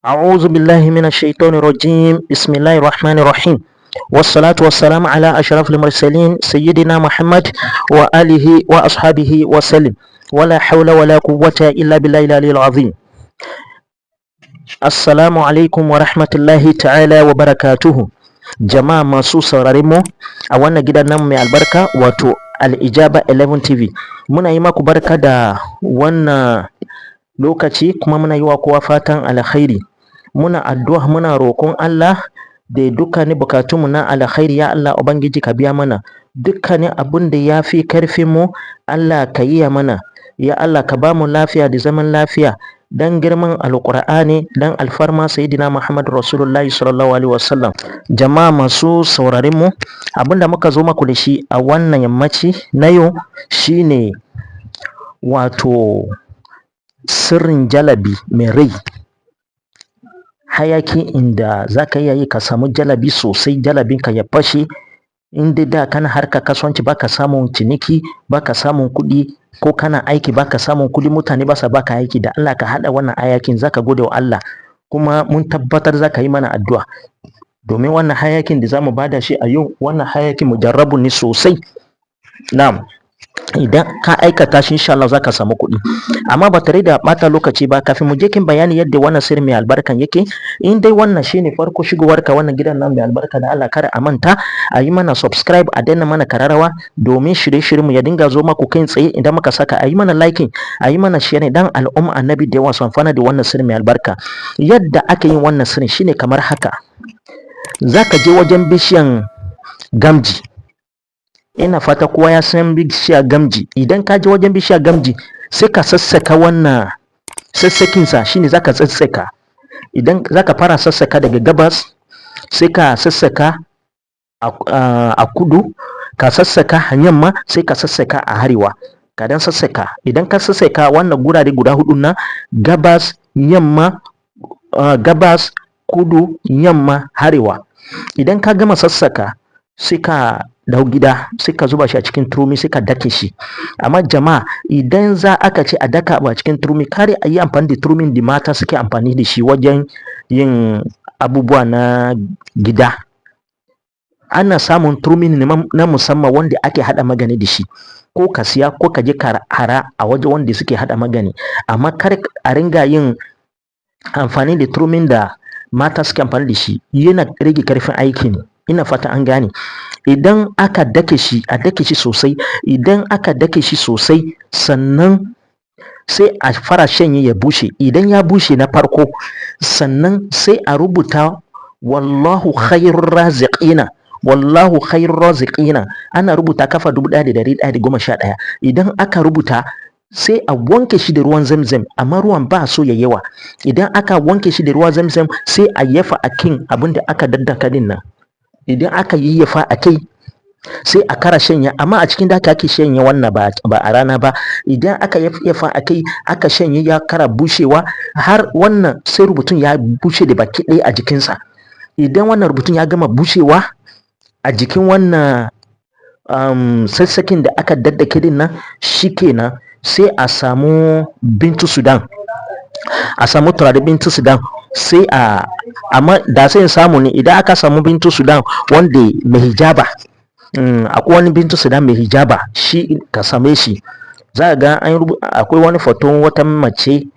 أعوذ بالله من الشيطان الرجيم بسم الله الرحمن الرحيم والصلاة والسلام على أشرف المرسلين سيدنا محمد وآله وأصحابه وسلم ولا حول ولا قوة إلا بالله العلي العظيم. Assalamu alaikum wa rahmatullahi ta'ala wa barakatuhu. Jama'a masu saurare mu a wannan gidan nan mai albarka wato Al-Ijaba 11 TV. Muna yi maku barka da wannan lokaci kuma muna yi wa kowa fatan alkhairi. Muna addu'a muna roƙon Allah da dukkanin bukatunmu na alkhairi, ya Allah Ubangiji ka biya mana dukkanin abin da ya fi karfin mu, Allah ka yi mana, ya Allah ka ba mu lafiya da zaman lafiya dan girman alƙur'ani dan alfarma sayyidina Muhammad Rasulullahi sallallahu alaihi wasallam. Jama'a masu sauraren mu, abinda muka zo maku da shi a wannan yammaci na yau shine wato sirrin jalabi mai rai, hayaki inda za ka iya yi ka samu jalabi sosai, jalabinka ya fashe. In dai da kana harka kasuwanci baka samun ciniki, baka samun kuɗi, ko kana aiki baka samun kuɗi, mutane ba sa baka aiki, da Allah ka haɗa wannan hayakin zaka gode wa Allah, kuma mun tabbatar zaka yi mana addu'a domin wannan hayakin da zamu bada shi a yau, wannan hayakin mujarrabu ne sosai. Na'am, idan ka aikata shi insha Allah zaka samu kuɗi. Amma ba tare da ɓata lokaci ba, kafin mu je kin bayani yadda wannan sirri mai albarkan yake, in dai wannan shine farko shigowar ka wannan gidan nan mai albarka, da Allah kada a manta a yi mana subscribe, a danna mana kararrawa domin shirye-shiryen mu ya dinga zo maku kai tsaye idan muka saka. A yi mana liking, a yi mana share dan al'umma annabi da yawa su amfana da wannan sirri mai albarka. Yadda aka yi wannan sirri shine kamar haka: zaka je wajen bishiyan gamji, ina fata kowa ya san bishiyar gamji. Idan ka je wajen bishiyar gamji sai ka sassaka wannan sassakinsa, shine zaka sassaka. Idan zaka fara sassaka daga gabas, sai ka sassaka a kudu, ka sassaka a yamma, sai ka sassaka a arewa. Ka dan sassaka, idan ka sassaka wannan gurare guda hudu na gabas, yamma, gabas, kudu, yamma, arewa. Idan ka gama sassaka sai ka dau gida, sai ka zuba shi a cikin turmi, sai ka dake shi. Amma jama'a, idan za aka ce a daka a cikin turmi, kare a yi amfani da turmin da mata suke amfani da shi wajen yin abubuwa na gida. Ana samun turmi na musamman wanda ake haɗa magani da shi, ko ka siya ko ka je ka hara a waje wanda suke haɗa magani. Amma kar a ringa yin amfani da turmin da mata suke amfani da shi, yana rage karfin aiki ne. Ina fata an gane. Idan aka dake shi, a dake shi sosai. Idan aka dake shi sosai, sannan sai a fara shanye ya bushe. Idan ya bushe na farko, sannan sai a rubuta wallahu khairur raziqina, wallahu khairur raziqina. Ana rubuta kafa 1111. Idan aka rubuta, sai a wanke shi da ruwan zamzam, amma ruwan ba so ya yawa. Idan aka wanke shi da ruwan zamzam, sai a yafa a kan abin da aka daddaka din nan. Idan aka yayyafa a kai, sai a kara shanya, amma a cikin daki ake shanya wannan, ba a rana ba. Idan aka yayyafa a kai, aka shanye ya kara bushewa, har wannan sai rubutun ya bushe da baki ɗaya a jikinsa. Idan wannan rubutun ya gama bushewa a jikin wannan sassakin da aka daddake din nan, shikenan sai a samu bintu sudan, a samu turare bintu sudan, sai amma da sai samu ne, idan aka samu bintu sudan wanda mai hijaba, akwai wani bintu sudan mai hijaba, shi ka same shi. Za ga akwai wani foton wata mace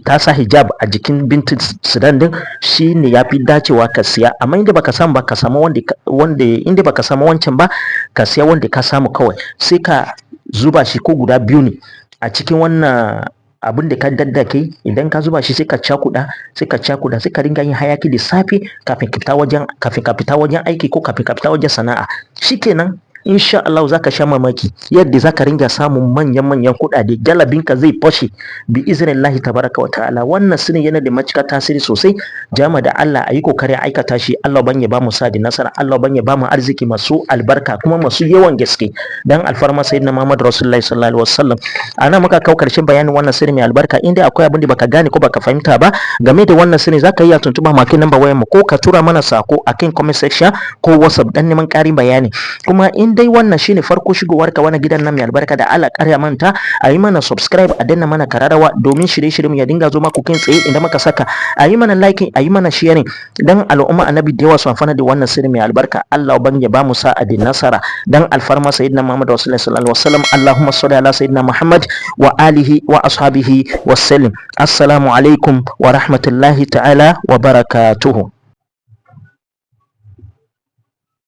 ta sa hijab a jikin bintu sudan din, shi ne ya fi dacewa ka siya. Amma inda baka samu ba, ka samu wanda inda baka samu wancan ba, ka siya wanda ka samu kawai. Sai ka zuba shi, ko guda biyu ne, a cikin wannan abin da ka daddake. Idan ka zuba shi sai ka cakuɗa, sai ka ringa yin hayaki da safe kafin ka fita wajen aiki, ko kafin ka fita wajen sana'a. Shikenan insha Allah zaka sha mamaki yadda zaka ringa samun manyan kuɗaɗe, jalabinka zai fashe bi iznillahi tabaraka wa ta'ala. Wannan sirri yana da matuƙar tasiri sosai. Jama'a da Allah a yi kokari a aikata shi. Allah ban ya bamu sa da nasara, Allah ban ya bamu arziki masu albarka kuma masu yawan gaske, dan alfarma sayyidina Muhammad Rasulullahi sallallahu alaihi wasallam. Ana muka kawo karshen bayanin wannan sirri mai albarka. Inda akwai abin da baka gane ko baka fahimta ba game da wannan sirri, zaka iya tuntuba mu akan number wayar mu, ko ka tura mana sako akan comment section ko WhatsApp dan neman ƙarin bayani. Kuma inda dai wannan shine farko shigowar ka wani gidan nan mai albarka da Allah ƙarya manta a yi mana subscribe a danna mana kararrawa domin shirye-shiryen ya dinga zo maku kin tsaye inda muka saka, a yi mana liking, a yi mana sharing dan al'umma annabi da yawa su amfana da wannan sirri mai albarka. Allah ubangi ya ba mu sa'a da nasara dan alfarma sayyidina Muhammad sallallahu alaihi wasallam. Allahumma salli ala sayyidina Muhammad wa alihi wa ashabihi wa sallim. Assalamu alaikum wa rahmatullahi ta'ala wa barakatuhu.